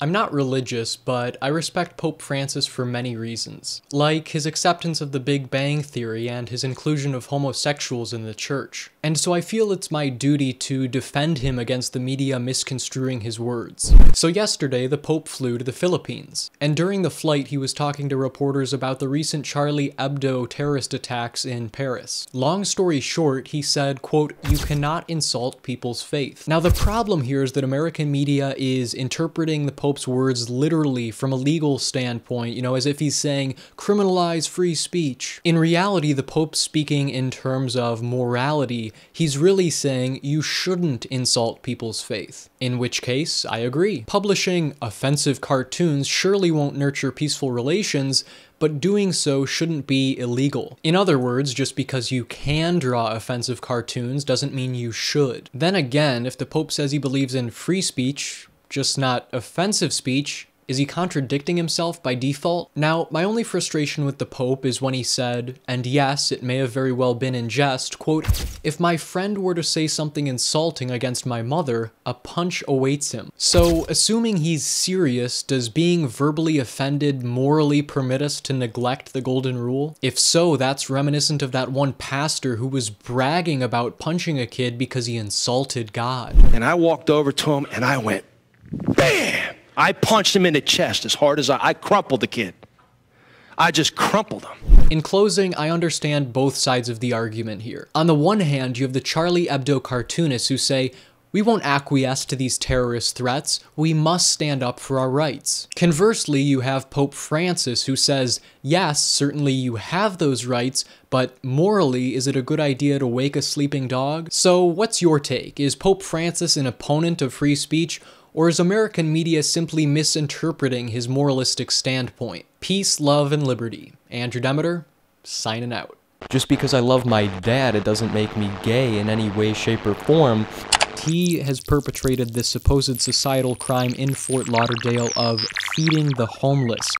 I'm not religious, but I respect Pope Francis for many reasons, like his acceptance of the Big Bang Theory and his inclusion of homosexuals in the church. And so I feel it's my duty to defend him against the media misconstruing his words. So yesterday, the Pope flew to the Philippines, and during the flight he was talking to reporters about the recent Charlie Hebdo terrorist attacks in Paris. Long story short, he said, quote, "You cannot insult people's faith." Now the problem here is that American media is interpreting the Pope's words literally from a legal standpoint, as if he's saying, criminalize free speech. In reality, the Pope's speaking in terms of morality. He's really saying you shouldn't insult people's faith. In which case, I agree. Publishing offensive cartoons surely won't nurture peaceful relations, but doing so shouldn't be illegal. In other words, just because you can draw offensive cartoons doesn't mean you should. Then again, if the Pope says he believes in free speech, just not offensive speech, is he contradicting himself by default? Now, my only frustration with the Pope is when he said, and yes, it may have very well been in jest, quote, "If my friend were to say something insulting against my mother, a punch awaits him." So, assuming he's serious, does being verbally offended morally permit us to neglect the golden rule? If so, that's reminiscent of that one pastor who was bragging about punching a kid because he insulted God. And I walked over to him and I went, bam! I punched him in the chest as hard as I crumpled the kid. I just crumpled him. In closing, I understand both sides of the argument here. On the one hand, you have the Charlie Hebdo cartoonists who say, we won't acquiesce to these terrorist threats, we must stand up for our rights. Conversely, you have Pope Francis who says, yes, certainly you have those rights, but morally, is it a good idea to wake a sleeping dog? So what's your take? Is Pope Francis an opponent of free speech, or is American media simply misinterpreting his moralistic standpoint? Peace, love, and liberty. Andrew Demeter, signing out. Just because I love my dad, it doesn't make me gay in any way, shape, or form. He has perpetrated this supposed societal crime in Fort Lauderdale of feeding the homeless.